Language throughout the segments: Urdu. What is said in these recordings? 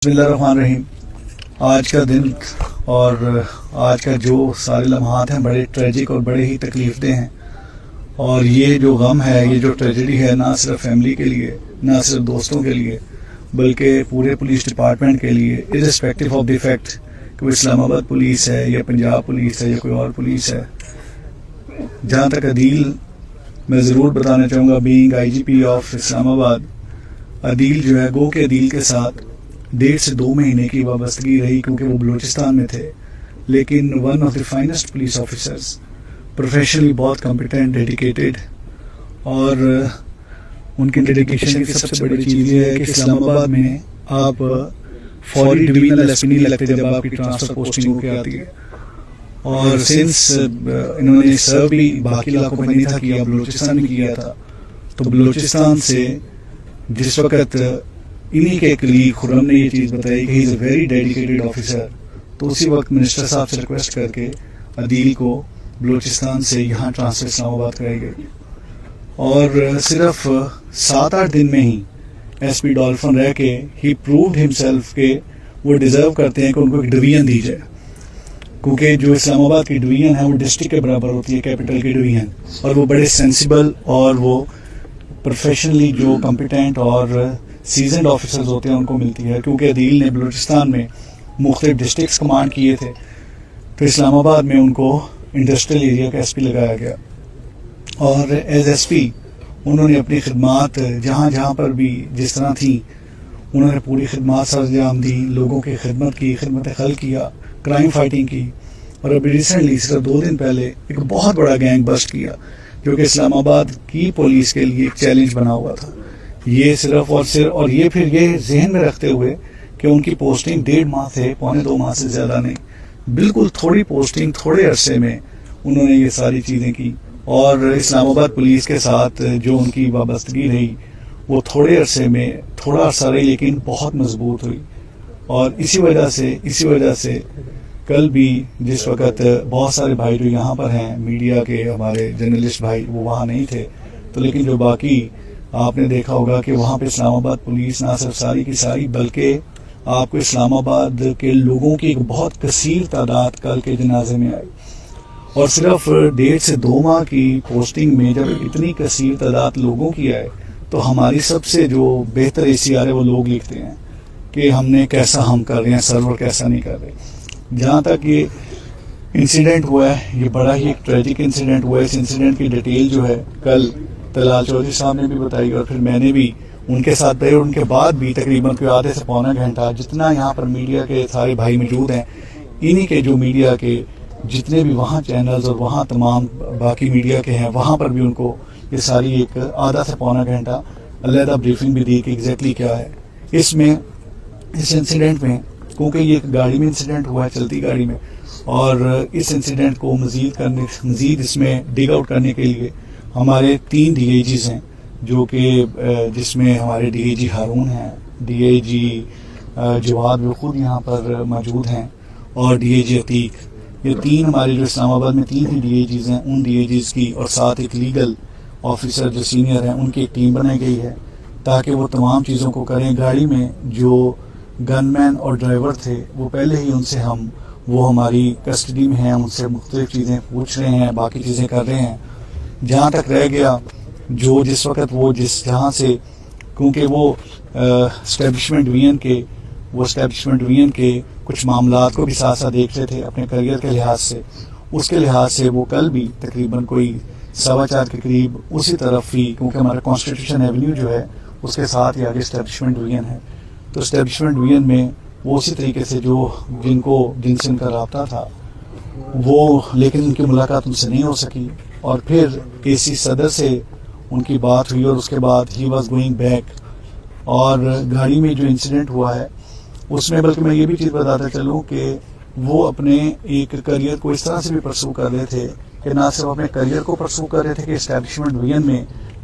بسم اللہ الرحمن الرحیم. آج کا دن اور آج کا جو سارے لمحات ہیں بڑے ٹریجک اور بڑے ہی تکلیف دہ ہیں. اور یہ جو غم ہے، یہ جو ٹریجڈی ہے، نہ صرف فیملی کے لیے، نہ صرف دوستوں کے لیے، بلکہ پورے پولیس ڈپارٹمنٹ کے لیے، ارسپیکٹو آف دی فیکٹ کہ وہ اسلام آباد پولیس ہے یا پنجاب پولیس ہے یا کوئی اور پولیس ہے. جہاں تک عدیل میں ضرور بتانا چاہوں گا، being I G P of اسلام آباد، عدیل جو ہے گو کے عدیل کے ساتھ 1.5 سے 2 مہینے کی وابستگی رہی، کیونکہ وہ بلوچستان میں تھے. لیکن one of the finest police officers, professionally بہت کمپیٹنٹ، ڈیڈیکیٹڈ. اور ان کی ڈیڈیکیشن کی سب سے بڑی چیز یہ ہے کہ اسلام آباد میں آپ فوری ڈویژنل ایس پی نہیں لگتے جب آپ کی ٹرانسفر پوسٹنگ ہو کے آتی ہے. اور سنس انہوں نے سرو بھی باقی علاقوں میں نہیں تھا کیا، بلوچستان میں کیا تھا، تو بلوچستان سے جس وقت انہی کے کلیگ خرم نے یہ چیز بتائی کہ ہی از اے ویری ڈیڈیکیٹڈ آفیسر، تو اسی وقت منسٹر صاحب سے ریکویسٹ کر کے عدیل کو بلوچستان سے یہاں ٹرانسفر اسلام آباد کرائی گئی. اور صرف 7-8 دن میں ہی ایس پی ڈولفن رہ کے ہی پرووڈ ہمسیلف کہ وہ ڈیزرو کرتے ہیں کہ ان کو ایک ڈویژن دی جائے، کیونکہ جو اسلام آباد کی ڈویژن ہے وہ ڈسٹرکٹ کے برابر ہوتی ہے، کیپٹل کی ڈویژن، اور وہ بڑے سینسیبل اور وہ پروفیشنلی جو کمپیٹنٹ اور سیزنڈ آفیسرز ہوتے ہیں ان کو ملتی ہے. کیونکہ عدیل نے بلوچستان میں مختلف ڈسٹرکٹس کمانڈ کیے تھے، تو اسلام آباد میں ان کو انڈسٹریل ایریا کا ایس پی لگایا گیا. اور ایز ایس پی انہوں نے اپنی خدمات جہاں جہاں پر بھی جس طرح تھیں انہوں نے پوری خدمات سر انجام دی، لوگوں کی خدمت کی، خدمت خلق کیا، کرائم فائٹنگ کی. اور ابھی ریسنٹلی صرف 2 دن پہلے ایک بہت بڑا گینگ بسٹ کیا جو کہ اسلام آباد کی پولیس کے لیے ایک چیلنج بنا ہوا تھا. یہ صرف اور یہ پھر یہ ذہن میں رکھتے ہوئے کہ ان کی پوسٹنگ 1.5 ماہ سے 1.25 ماہ سے زیادہ نہیں، بالکل تھوڑی پوسٹنگ، تھوڑے عرصے میں انہوں نے یہ ساری چیزیں کی. اور اسلام آباد پولیس کے ساتھ جو ان کی وابستگی رہی وہ تھوڑے عرصے میں تھوڑا عرصہ رہی، لیکن بہت مضبوط ہوئی. اور اسی وجہ سے کل بھی جس وقت بہت سارے بھائی جو یہاں پر ہیں میڈیا کے، ہمارے جرنلسٹ بھائی، وہ وہاں نہیں تھے، تو لیکن جو باقی آپ نے دیکھا ہوگا کہ وہاں پہ اسلام آباد پولیس نہ صرف ساری کی ساری بلکہ آپ کو اسلام آباد کے لوگوں کی ایک بہت کثیر تعداد کل کے جنازے میں آئی. اور صرف 1.5 سے 2 ماہ کی پوسٹنگ میں جب اتنی کثیر تعداد لوگوں کی آئے تو ہماری سب سے جو بہتر اے سی آر ہے وہ لوگ لکھتے ہیں کہ ہم نے کیسا ہم کر رہے ہیں سرور کیسا نہیں کر رہے. جہاں تک یہ انسیڈنٹ ہوا ہے، یہ بڑا ہی ایک ٹریجک انسیڈنٹ ہوا ہے. اس انسیڈنٹ کی ڈیٹیل جو ہے کل طلال چودھری صاحب نے بھی بتائی اور پھر میں نے بھی ان کے ساتھ بتائی، اور ان کے بعد بھی تقریباً کوئی آدھے سے پونا گھنٹہ جتنا یہاں پر میڈیا کے سارے بھائی موجود ہیں، انہی کے جو میڈیا کے جتنے بھی وہاں چینلز اور وہاں تمام باقی میڈیا کے ہیں وہاں پر بھی ان کو یہ ساری ایک آدھا سے پونا گھنٹہ علیحدہ بریفنگ بھی دی کہ ایگزیکٹلی کیا ہے اس میں. اس انسیڈنٹ میں کیونکہ یہ ایک گاڑی میں انسیڈنٹ ہوا ہے، چلتی گاڑی میں، اور اس انسیڈنٹ کو مزید اس میں ڈگ آؤٹ کرنے کے لیے ہمارے 3 ڈی آئی جیز ہیں، جو کہ جس میں ہمارے ڈی آئی جی ہارون ہیں، ڈی آئی جی جواد وہ خود یہاں پر موجود ہیں، اور ڈی آئی جی عتیق. یہ 3 ہمارے جو اسلام آباد میں 3 ڈی آئی جیز ہیں، ان ڈی آئی جیز کی اور ساتھ ایک لیگل آفیسر جو سینئر ہیں ان کی ایک ٹیم بنائی گئی ہے تاکہ وہ تمام چیزوں کو کریں. گاڑی میں جو گن مین اور ڈرائیور تھے وہ پہلے ہی ان سے وہ ہماری کسٹڈی میں ہیں، ہم ان سے مختلف چیزیں پوچھ رہے ہیں، باقی چیزیں کر رہے ہیں. جہاں تک رہ گیا جو جس وقت وہ جہاں سے کیونکہ وہ اسٹیبلشمنٹ ڈویژن کے کچھ معاملات کو بھی ساتھ ساتھ دیکھ رہے تھے اپنے کریئر کے لحاظ سے، اس کے لحاظ سے وہ کل بھی تقریباً کوئی 4:15 کے قریب اسی طرف ہی، کیونکہ ہمارا کانسٹیٹیوشن ایونیو جو ہے اس کے ساتھ ہی آگے اسٹیبلشمنٹ ڈویژن ہے، تو اسٹیبلشمنٹ ڈویژن میں وہ اسی طریقے سے جن سے ان کا رابطہ تھا وہ، لیکن ان کی ملاقات ان سے نہیں ہو سکی. اور پھر اے سی صدر سے ان کی بات ہوئی اور اس کے بعد ہی واز گوئنگ بیک. اور گاڑی میں جو انسیڈنٹ ہوا ہے اس میں بلکہ میں یہ بھی چیز بتاتا چلوں کہ وہ اپنے ایک کریئر کو اس طرح سے بھی پرسو کر رہے تھے کہ نہ صرف اپنے کریئر کو پرسو کر رہے تھے کہ اسٹیبلشمنٹ ڈویژن میں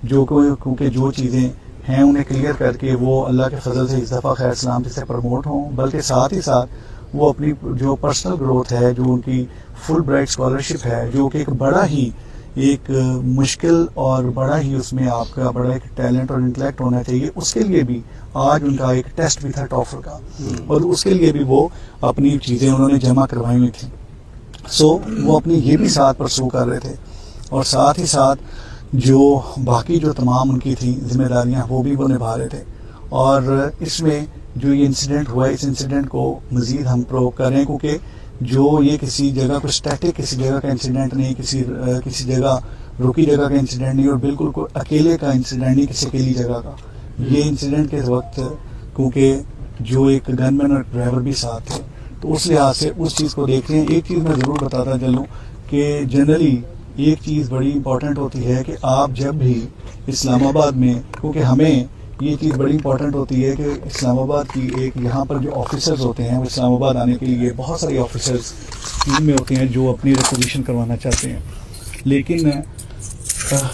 کیونکہ جو چیزیں ہیں انہیں کلیئر کر کے وہ اللہ کے فضل سے اس دفعہ خیر سلامتی سے پروموٹ ہوں، بلکہ ساتھ ہی ساتھ وہ اپنی جو پرسنل گروتھ ہے، جو ان کی فل برائٹ اسکالرشپ ہے، جو کہ ایک بڑا ہی ایک مشکل اور بڑا ہی اس میں آپ کا بڑا ایک ٹیلنٹ اور انٹلیکٹ ہونا چاہیے. اس کے لیے بھی آج ان کا ایک ٹیسٹ بھی تھا ٹافل کا, اور اس کے لیے بھی وہ اپنی چیزیں انہوں نے جمع کروائی ہوئی تھیں. سو وہ اپنی یہ بھی ساتھ پرسو کر رہے تھے, اور ساتھ ہی ساتھ جو باقی جو تمام ان کی تھیں ذمہ داریاں وہ بھی وہ نبھا رہے تھے. اور اس میں جو یہ انسیڈنٹ ہوا, اس انسیڈنٹ کو مزید ہم پروو کر رہے ہیں, کیونکہ جو یہ کسی جگہ کو اسٹیٹک کسی جگہ کا انسیڈنٹ نہیں, کسی جگہ رکی جگہ کا انسیڈنٹ نہیں, اور بالکل کوئی اکیلے کا انسیڈنٹ نہیں کسی اکیلی جگہ کا. یہ انسیڈنٹ کے وقت کیونکہ جو ایک گن مین اور ڈرائیور بھی ساتھ تھے, تو اس لحاظ سے اس چیز کو دیکھ رہے ہیں. ایک چیز میں ضرور بتاتا چلوں کہ جنرلی ایک چیز بڑی امپورٹنٹ ہوتی ہے کہ آپ جب بھی اسلام آباد میں, کیونکہ ہمیں یہ چیز بڑی امپورٹنٹ ہوتی ہے کہ اسلام آباد کی ایک یہاں پر جو آفیسرز ہوتے ہیں وہ اسلام آباد آنے کے لیے بہت سارے آفیسرز ٹیم میں ہوتے ہیں جو اپنی ریکوزیشن کروانا چاہتے ہیں. لیکن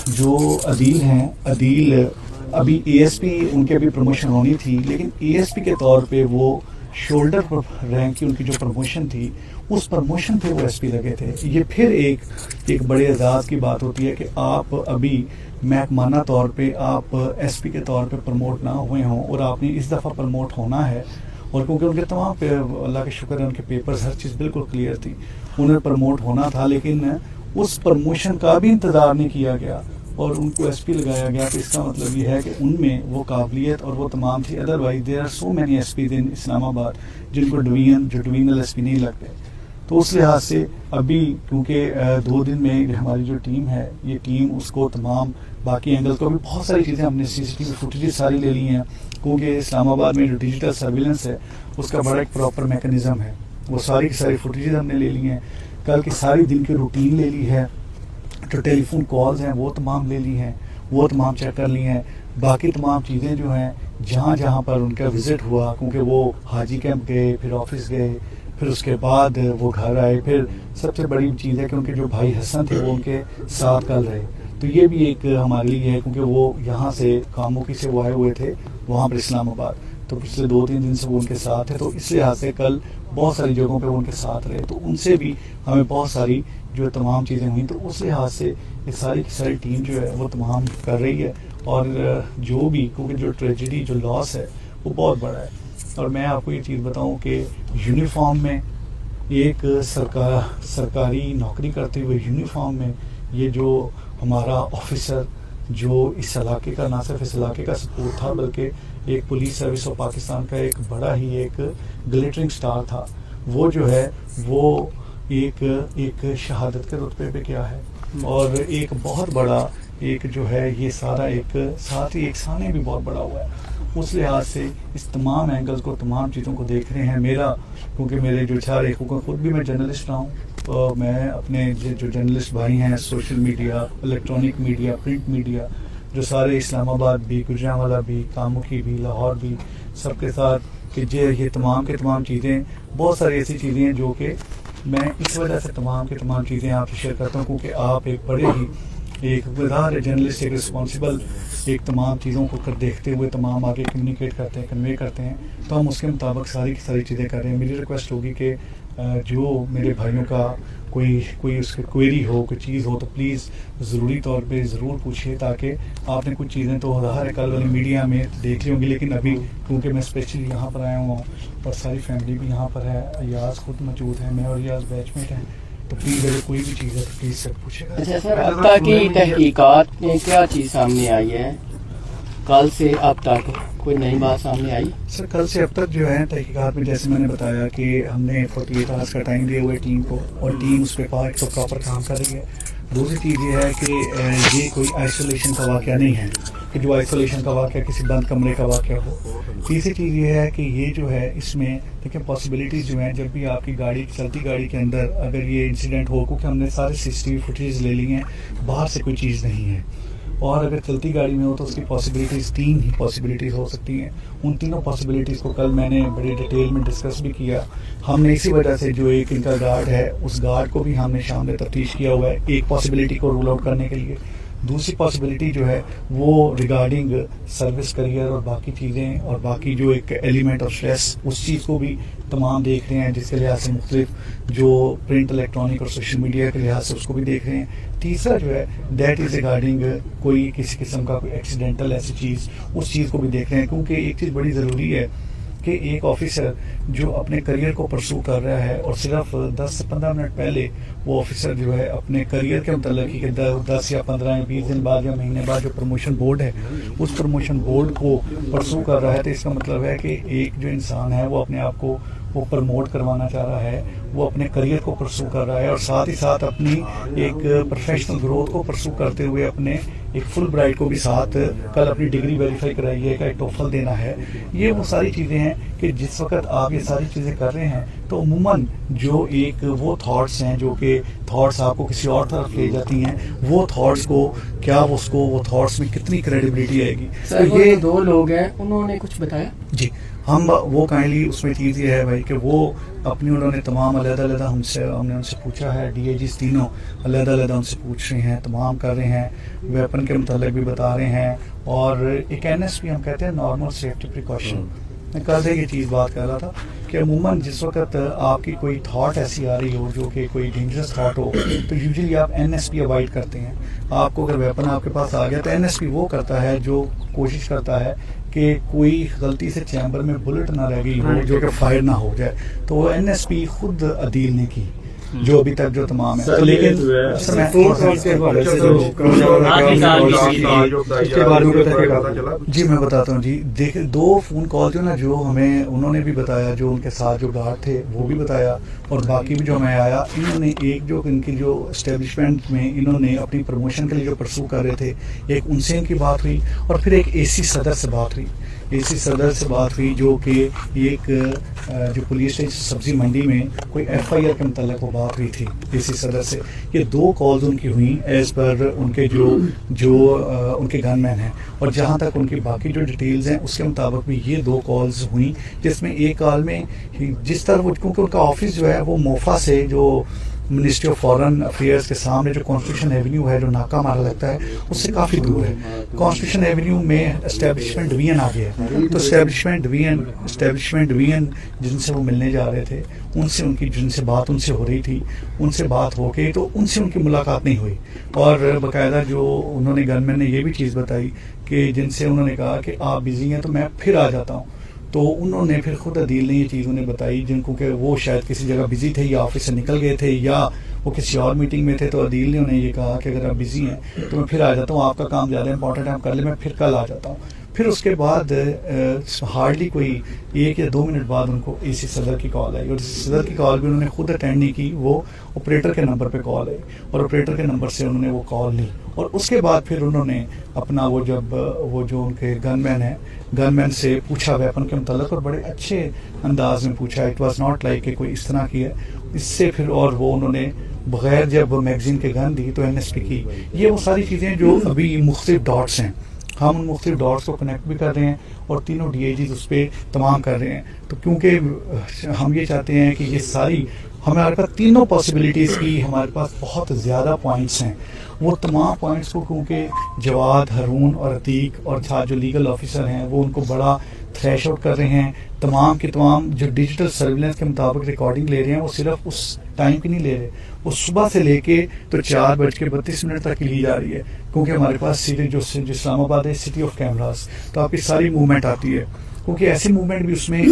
جو عدیل ہیں, عدیل ابھی اے ایس پی ان کے ابھی پروموشن ہونی تھی, لیکن اے ایس پی کے طور پہ وہ شولڈر پر رینک کی ان کی جو پروموشن تھی, اس پروموشن پہ وہ ایس پی لگے تھے. یہ پھر ایک بڑے اعزاز کی بات ہوتی ہے کہ آپ ابھی محکمانہ طور پہ آپ ایس پی کے طور پہ پروموٹ نہ ہوئے ہوں, اور آپ نے اس دفعہ پروموٹ ہونا ہے. اور کیونکہ ان کے تمام اللہ کا شکر ہے ان کے پیپرز ہر چیز بالکل کلیئر تھی, انہیں پروموٹ ہونا تھا, لیکن اس پروموشن کا بھی انتظار نہیں کیا گیا اور ان کو ایس پی لگایا گیا. تو اس کا مطلب یہ ہے کہ ان میں وہ قابلیت اور وہ تمام تھی. Otherwise there are so many spaces in Islamabad جن کو ڈویژنل ایس پی نہیں لگتے. تو اس لحاظ سے ابھی کیونکہ 2 دن میں ہماری جو ٹیم ہے, یہ ٹیم اس کو تمام باقی اینگل کو بھی بہت ساری چیزیں ہم نے سی سی ٹی وی فوٹیجز ساری لے لی ہیں, کیونکہ اسلام آباد میں جو ڈیجیٹل سرویلنس ہے اس کا بڑا ایک پراپر میکانزم ہے. وہ ساری کی ساری فوٹیجز ہم نے لے لی ہیں. کل کی ساری دن کی روٹین لے لی ہے, جو ٹیلی فون کالز ہیں وہ تمام لے لی ہیں, وہ تمام چیک کر لی ہیں. باقی تمام چیزیں جو ہیں جہاں جہاں پر ان کا وزٹ ہوا, کیونکہ وہ حاجی کیمپ گئے, پھر آفس گئے, پھر اس کے بعد وہ گھر آئے. پھر سب سے بڑی چیز ہے کہ ان کے جو بھائی حسن تھے وہ ان کے ساتھ کل رہے. تو یہ بھی ایک ہمارے لیے ہے, کیونکہ وہ یہاں سے کاموکی سے وہ آئے ہوئے تھے وہاں پر اسلام آباد, تو پچھلے 2-3 دن سے وہ ان کے ساتھ ہے. تو اس لحاظ سے کل بہت ساری جگہوں پہ وہ ان کے ساتھ رہے, تو ان سے بھی ہمیں بہت ساری جو تمام چیزیں ہوئیں. تو اس لحاظ سے یہ ساری کی ساری ٹیم جو ہے وہ تمام کر رہی ہے. اور جو بھی کیونکہ جو ٹریجڈی جو لاس ہے وہ بہت بڑا ہے. اور میں آپ کو یہ چیز بتاؤں کہ یونیفارم میں ایک سرکاری نوکری کرتے ہوئے یونیفارم میں یہ جو ہمارا آفیسر جو اس علاقے کا نہ صرف اس علاقے کا سپورٹ تھا بلکہ ایک پولیس سروس آف پاکستان کا ایک بڑا ہی ایک گلیٹرنگ سٹار تھا, وہ جو ہے وہ ایک شہادت کے رتبے پہ کیا ہے. اور ایک بہت بڑا ایک جو ہے یہ سارا ایک ساتھ ہی ایک سامنے بھی بہت بڑا ہوا ہے. اس لحاظ سے اس تمام اینگلز کو تمام چیزوں کو دیکھ رہے ہیں. میرا کیونکہ میرے جو 4 خود بھی میں جرنلسٹ رہا ہوں, تو میں اپنے جو جرنلسٹ بھائی ہیں social media, electronic media, print media, جو سارے اسلام آباد بھی, گجرانوالہ بھی, کاموکی بھی, لاہور بھی, سب کے ساتھ کہ یہ تمام کے تمام چیزیں, بہت ساری ایسی چیزیں ہیں جو کہ میں اس وجہ سے تمام کے تمام چیزیں آپ سے شیئر کرتا ہوں, کیونکہ آپ ایک بڑے ہی ایک وزار جرنلسٹ, ایک رسپانسبل ایک تمام چیزوں کو دیکھتے ہوئے تمام آگے کمیونیکیٹ کرتے ہیں, کنوے کرتے ہیں. تو ہم اس کے مطابق ساری کی ساری چیزیں کر رہے ہیں. میری ریکویسٹ ہوگی کہ جو میرے بھائیوں کا کوئی اس کی کوئری ہو, کوئی چیز ہو, تو پلیز ضروری طور پہ ضرور پوچھیے, تاکہ آپ نے کچھ چیزیں تو ظاہر ہے کل والی میڈیا میں دیکھ لی ہوں گی, لیکن ابھی کیونکہ میں اسپیشلی یہاں پر آیا ہوں اور ساری فیملی بھی یہاں پر ہے, ایاز خود موجود ہے, میں اور ایاز بیچ میٹ ہیں, تو پلیز اگر کوئی بھی چیز ہے تو پلیز سر پوچھے گا. اچھا سر, اب تک کی تحقیقات میں کیا چیز سامنے آئی ہے؟ کل سے اب تک کوئی نئی بات سامنے آئی؟ سر کل سے اب تک جو ہے تحقیقات میں جیسے میں نے بتایا کہ ہم نے 48 آورس کا ٹائم دیا ہوا ہے ٹیم کو, اور ٹیم اس پہ پراپر کام کر رہی ہے. دوسری چیز یہ ہے کہ یہ کوئی آئسولیشن کا واقعہ نہیں ہے کہ جو آئسولیشن کا واقعہ کسی بند کمرے کا واقعہ ہو. تیسری چیز یہ ہے کہ یہ جو ہے اس میں دیکھیں پاسبلٹیز جو ہیں, جب بھی آپ کی گاڑی چلتی گاڑی کے اندر اگر یہ انسیڈنٹ ہو, کیونکہ ہم نے سارے CCTV فوٹیج لے لی ہیں, باہر سے کوئی چیز نہیں ہے, اور اگر چلتی گاڑی میں ہو تو اس کی پاسبلٹیز 3 ہی پاسبلٹیز ہو سکتی ہیں. ان تینوں پاسبلٹیز کو کل میں نے بڑی ڈیٹیل میں ڈسکس بھی کیا. ہم نے اسی وجہ سے جو ایک ان کا گارڈ ہے اس گارڈ کو بھی ہم نے شام میں تفتیش کیا ہوا ہے ایک پاسبلٹی کو رول آؤٹ کرنے کے لیے. دوسری پاسبلٹی جو ہے وہ ریگارڈنگ سروس کریئر اور باقی چیزیں اور باقی جو ایک ایلیمنٹ آف اسٹریس اس چیز کو بھی تمام دیکھ رہے ہیں، جس کے لحاظ سے مختلف جو پرنٹ الیکٹرانک اور سوشل میڈیا کے لحاظ سے اس کو بھی دیکھ رہے ہیں. تیسرا جو ہے دیٹ از ریگارڈنگ کوئی کسی قسم کا کوئی ایکسیڈنٹل ایسی چیز اس چیز کو بھی دیکھ رہے ہیں، کیونکہ ایک چیز بڑی ضروری ہے کہ ایک آفیسر جو اپنے کریئر کو پرسو کر رہا ہے اور صرف 10 سے 15 منٹ پہلے وہ آفیسر جو ہے اپنے کریئر کے متعلق کہ 10 یا 15 یا 20 دن بعد یا مہینے بعد جو پروموشن بورڈ ہے اس پروموشن بورڈ کو پرسو کر رہا ہے، تو اس کا مطلب ہے کہ ایک جو انسان ہے وہ اپنے آپ کو وہ پروموٹ کروانا چاہ رہا ہے، وہ اپنے کریئر کو پرسو کر رہا ہے اور ساتھ ہی ساتھ اپنی ایک پروفیشنل گروتھ کو پرسو کرتے ہوئے اپنے ایک فل برائٹ کو بھی ساتھ کل اپنی ڈگری ویریفائی کرائی ہے، ایک ٹوفل دینا ہے. یہ وہ ساری چیزیں ہیں کہ جس وقت آپ یہ ساری چیزیں کر رہے ہیں تو عموماً جو ایک وہ تھاٹس ہیں جو کہ تھاٹس آپ کو کسی اور طرف لے جاتی ہیں، وہ تھاٹس کو کیا وہ تھاٹس میں کتنی کریڈیبلٹی آئے گی. تو یہ 2 لوگ ہیں، انہوں نے کچھ بتایا؟ جی ہم وہ کائنڈلی اس میں چیز یہ ہے بھائی کہ وہ اپنی انہوں نے تمام علیحدہ ہم نے ان سے پوچھا ہے، ڈی اے جیز تینوں علیحدہ ان سے پوچھ رہے ہیں، تمام کر رہے ہیں، ویپن کے متعلق بھی بتا رہے ہیں اور ایک NSP ہم کہتے ہیں نارمل سیفٹی پریکاشن. میں کل سے یہ چیز بات کر رہا تھا کہ عموماً جس وقت آپ کی کوئی تھاٹ ایسی آ رہی ہو جو کہ کوئی ڈینجرس تھاٹ ہو تو یوزلی آپ NSP اوائڈ کرتے ہیں. آپ کو اگر ویپن آپ کے پاس آ گیا تو NSP وہ کرتا ہے جو کوشش کرتا ہے کہ کوئی غلطی سے چیمبر میں بلٹ نہ رہ گئی ہو جو کہ فائر نہ ہو جائے، تو وہ NSP خود عدیل نے کی جو ابھی تک جو تمام ہے. لیکن جی میں بتاتا ہوں جی، دیکھیں 2 فون کال جو نا جو ہمیں انہوں نے بھی بتایا، جو ان کے ساتھ جو گارڈ تھے وہ بھی بتایا اور باقی بھی جو ہمیں آیا، انہوں نے ایک جو ان کی جو اسٹیبلشمنٹ میں انہوں نے اپنی پروموشن کے لیے جو پرسو کر رہے تھے، ایک ان سے ان کی بات ہوئی اور پھر ایک AC صدر سے بات ہوئی. AC صدر سے بات ہوئی جو کہ ایک جو پولیس اسٹیشن سبزی منڈی میں کوئی FIR کے متعلق وہ بات ہوئی تھی AC صدر سے. یہ 2 کالز ان کی ہوئیں ایز پر ان کے جو ان کے گن مین ہیں، اور جہاں تک ان کی باقی جو ڈیٹیلز ہیں اس کے مطابق بھی یہ 2 کالز ہوئیں، جس میں ایک کال میں جس طرح کیونکہ ان کا آفس جو ہے وہ موفا سے جو منسٹری آف فارن افیئرس کے سامنے جو کانسٹیٹیوشن ایونیو ہے جو ناکہ مارا لگتا ہے اس سے کافی دور ہے. کانسٹیٹیوشن ایونیو میں اسٹیبلشمنٹ ڈویژن آ گیا ہے، تو اسٹیبلشمنٹ ڈویژن جن سے وہ ملنے جا رہے تھے ان سے ان کی جن سے بات ان سے ہو رہی تھی، ان سے بات ہو کے تو ان سے ان کی ملاقات نہیں ہوئی. اور باقاعدہ جو انہوں نے گن مین نے یہ بھی چیز بتائی کہ جن سے انہوں نے کہا کہ آپ بزی ہیں تو میں پھر آ جاتا ہوں، تو انہوں نے پھر خود عدیل نے یہ چیز انہیں بتائی جن کو کہ وہ شاید کسی جگہ بزی تھے یا آفس سے نکل گئے تھے یا وہ کسی اور میٹنگ میں تھے، تو عدیل نے انہیں یہ کہا کہ اگر آپ بزی ہیں تو میں پھر آ جاتا ہوں، آپ کا کام زیادہ امپورٹنٹ ہے، آپ کر لیں، میں پھر کل آ جاتا ہوں. پھر اس کے بعد ہارڈلی کوئی 1 یا 2 منٹ بعد ان کو AC صدر کی کال آئی، اور AC صدر کی کال بھی انہوں نے خود اٹینڈ نہیں کی، وہ آپریٹر کے نمبر پہ کال آئی اور آپریٹر کے نمبر سے انہوں نے وہ کال لی. اور اس کے بعد پھر انہوں نے اپنا وہ جو ان کے گن مین ہیں گن مین سے پوچھا ویپن کے متعلق اور بڑے اچھے انداز میں پوچھا. اٹ واز ناٹ لائک کہ کوئی اس طرح کی ہے اس سے پھر اور وہ انہوں نے بغیر جب میگزین کے گن دی تو NSP کی. یہ وہ ساری چیزیں جو ابھی مختلف ڈاٹس ہیں، ہم ان مختلف ڈاٹس کو کنیکٹ بھی کر رہے ہیں اور تینوں DIGs اس پہ تمام کر رہے ہیں. تو کیونکہ ہم یہ چاہتے ہیں کہ یہ ساری ہمارے پاس تینوں پاسبلٹیز کی ہمارے پاس بہت زیادہ پوائنٹس ہیں، وہ تمام پوائنٹس کو کیونکہ جواد، ہارون اور عتیق اور جو لیگل آفیسر ہیں وہ ان کو بڑا تھریش آؤٹ کر رہے ہیں. تمام کے تمام جو ڈیجیٹل سرویلنس کے مطابق ریکارڈنگ لے رہے ہیں وہ صرف اس ٹائم کی نہیں لے رہے، وہ صبح سے لے کے تو 4:32 تک کی لی جا رہی ہے، کیونکہ ہمارے پاس سٹی جو اسلام آباد ہے سٹی آف کیمراز، تو آپ کی ساری موومنٹ آتی ہے. کیونکہ ایسی موومنٹ بھی اس میں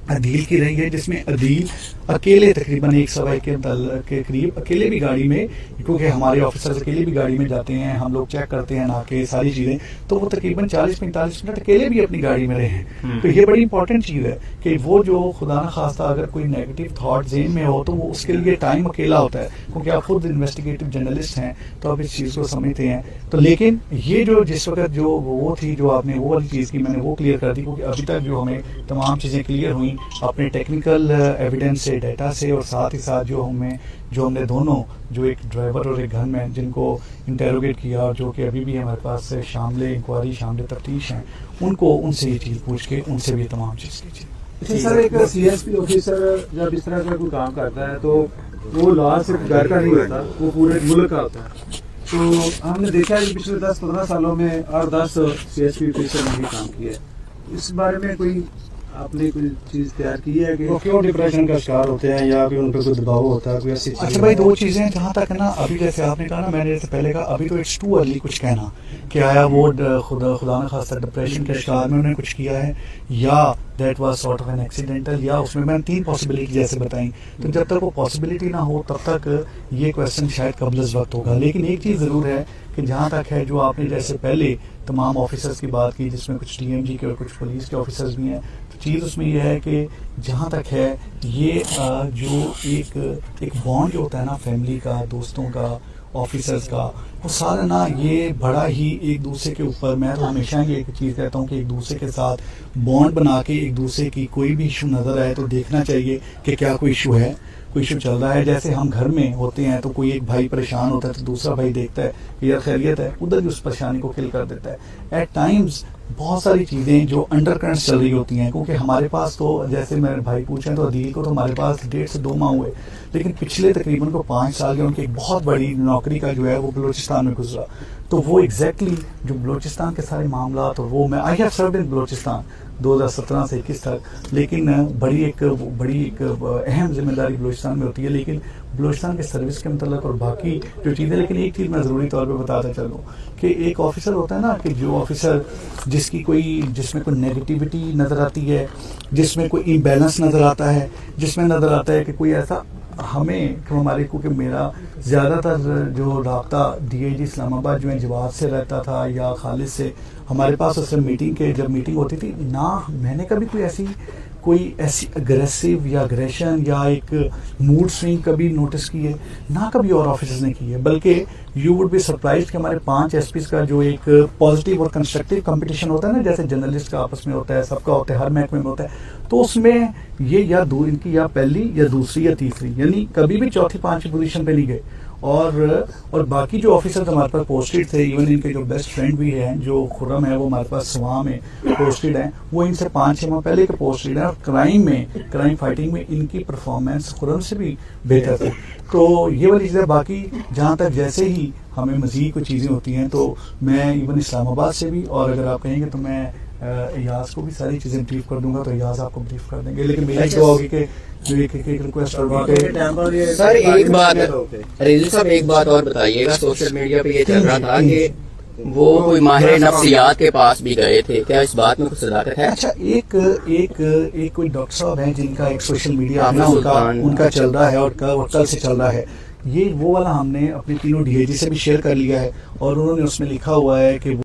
عدیل کی رہی ہے جس میں عدیل اکیلے تقریباً 1:15 کے قریب اکیلے بھی گاڑی میں، کیونکہ ہمارے آفیسرز اکیلے بھی گاڑی میں جاتے ہیں، ہم لوگ چیک کرتے ہیں ناکے ساری چیزیں، تو وہ تقریباً 40-45 منٹ اکیلے بھی اپنی گاڑی میں رہے ہیں. تو یہ بڑی امپورٹنٹ چیز ہے کہ وہ جو خدا نہ خواستہ اگر کوئی نیگیٹو تھاٹ ذہن میں ہو تو وہ اس کے لیے ٹائم اکیلا ہوتا ہے، کیونکہ آپ خود انویسٹیگیٹو جرنلسٹ ہیں تو آپ اس چیز کو سمجھتے ہیں. تو لیکن یہ جو جس وقت جو وہ تھی جو آپ نے وہ والی چیز کی میں نے وہ کلیئر کر دی، کیونکہ ابھی تک جو ہمیں تمام چیزیں کلیئر ہوئیں اپنے ٹیکنیکل ایویڈنس سے، ڈیٹا سے، اور ساتھ ہی ساتھ جو ہم نے دونوں جو ایک ڈرائیور اور ایک گن مین جن کو انٹیروگیٹ کیا اور جو کہ ابھی بھی ہمارے پاس شامل انکوائری شامل تفتیش ہیں، ان سے یہ چیز پوچھ کے ان سے بھی تمام چیز کیجیے. سر ایک CSP آفیسر جب اس طرح کا کوئی کام کرتا ہے تو وہ لا صرف گھر کا نہیں ہوتا، وہ پورے ملک کا ہوتا ہے. تو ہم نے دیکھا ہے کہ پچھلے 10-15 سالوں میں 8-10 CSP آفیسر نے بھی کام کیا ہے. اس بارے میں کوئی آپ نے کوئی چیز تیار کی ہے کہ وہ کیوں ڈپریشن کا شکار ہوتے ہیں یا کوئی ان پہ کوئی دباؤ ہوتا ہے, کوئی ایسی چیز؟ اچھا بھائی, دو چیزیں جہاں تک ہے نا, ابھی جیسے آپ نے کہا نا, میں نے جیسے پہلے کہا ابھی تو اٹس ٹو ارلی کچھ کہنا کہ آیا وہ خدا نہ خاصہ ڈپریشن کے شکار میں انہوں نے کچھ کیا ہے یا that was sort of an accidental, یا اس میں نے 3 پاسبلٹی جیسے بتائیں. تو جب تک وہ پاسبلٹی نہ ہو تب تک یہ کویشچن شاید قبل از وقت ہوگا. لیکن ایک چیز ضرور ہے کہ جہاں تک ہے جو آپ نے جیسے پہلے تمام آفیسرز کی بات کی, جس میں کچھ DMG کے اور کچھ پولیس کے آفیسرز بھی ہیں, تو چیز اس میں یہ ہے کہ جہاں تک ہے یہ جو ایک بانڈ جو ہوتا ہے نا فیملی کا, دوستوں کا, آفیسرز کا, وہ سارا نا یہ بڑا ہی ایک دوسرے کے اوپر, میں تو ہمیشہ یہ ایک چیز کہتا ہوں کہ ایک دوسرے کے ساتھ بانڈ بنا کے ایک دوسرے کی کوئی بھی ایشو نظر آئے تو دیکھنا چاہیے کہ کیا کوئی ایشو ہے, کوئی ایشو چل رہا ہے. جیسے ہم گھر میں ہوتے ہیں تو کوئی ایک بھائی پریشان ہوتا ہے تو دوسرا بھائی دیکھتا ہے کہ یار خیریت ہے, ادھر بھی اس پریشانی کو کل کر دیتا ہے. ایٹ ٹائمز بہت ساری چیزیں جو انڈر کرنٹس چل رہی ہوتی ہیں, کیونکہ ہمارے پاس تو جیسے میرے بھائی پوچھیں تو عدیل کو تو ہمارے پاس 1.5 سے 2 ماہ ہوئے, لیکن پچھلے تقریباً کو 5 سال کے ان کی ایک بہت بڑی نوکری کا جو ہے وہ بلوچستان میں گزرا. تو وہ ایگزیکٹلی جو بلوچستان کے سارے معاملات, اور وہ میں آئی ہیو سروڈ ان بلوچستان 2017 سے 21 تک, لیکن بڑی ایک اہم ذمہ داری بلوچستان میں ہوتی ہے, لیکن بلوچستان کے سروس کے متعلق اور باقی جو چیزیں. لیکن ایک چیز میں ضروری طور پہ بتاتا چلوں کہ ایک آفیسر ہوتا ہے نا, کہ جو آفیسر جس میں کوئی نیگیٹیوٹی نظر آتی ہے, جس میں کوئی امبیلنس نظر آتا ہے, جس میں نظر آتا ہے کہ کوئی ایسا ہمیں ہمارے کو, کہ میرا زیادہ تر جو رابطہ DIG اسلام آباد جو ہے جواد سے رہتا تھا یا خالد سے, ہمارے پاس اس میں جب میٹنگ ہوتی تھی نہ میں نے کبھی کوئی ایسی اگریسو یا اگریشن یا ایک موڈ سوئنگ کبھی نوٹس کی ہے, نہ کبھی اور آفیسرز نے کی ہے. بلکہ یو وڈ بی سرپرائز کہ ہمارے 5 SPs کا جو ایک پازیٹیو اور کنسٹرکٹیو کمپٹیشن ہوتا ہے نا, جیسے جرنلسٹ کا آپس میں ہوتا ہے, سب کا ہوتا ہے, ہر محکمے میں ہوتا ہے, تو اس میں یہ یا ان کی یا پہلی یا دوسری یا تیسری, یعنی کبھی بھی چوتھی 5 پوزیشن پہ نہیں گئے. اور باقی جو آفیسرز ہمارے پاس پوسٹڈ تھے, ایون ان کے جو بیسٹ فرینڈ بھی ہیں جو خرم ہے, وہ ہمارے پاس سوا میں پوسٹڈ ہیں, وہ ان سے 5-6 ماہ پہلے کے پوسٹڈ ہیں, اور کرائم فائٹنگ میں ان کی پرفارمنس خرم سے بھی بہتر تھی. تو یہ والی چیزیں. باقی جہاں تک جیسے ہی ہمیں مزید کوئی چیزیں ہوتی ہیں تو میں ایون اسلام آباد سے بھی, اور اگر آپ کہیں گے تو میں ایاز کو بھی ساری چیزیں بریف کر دوں گا, تو ایاز آپ کو بریف کر دیں گے. لیکن میری دعا ہوگی کہ جو ایک ریکویسٹ ہوگی کہ سر ایک بات ریزو صاحب, ایک بات اور بتائیے گا, سوشل میڈیا پہ یہ چل رہا تھا کہ وہ کوئی ماہر نفسیات کے پاس بھی گئے تھے, کیا اس بات میں کچھ صداقت ہے؟ اچھا, ایک کوئی ڈاکٹر صاحب ہیں جن کا ایک سوشل میڈیا ان کا چل رہا ہے اور کل سے چل رہا ہے, یہ وہ والا ہم نے اپنے تینوں DIG سے بھی شیئر کر لیا ہے, اور انہوں نے اس میں لکھا ہوا ہے کہ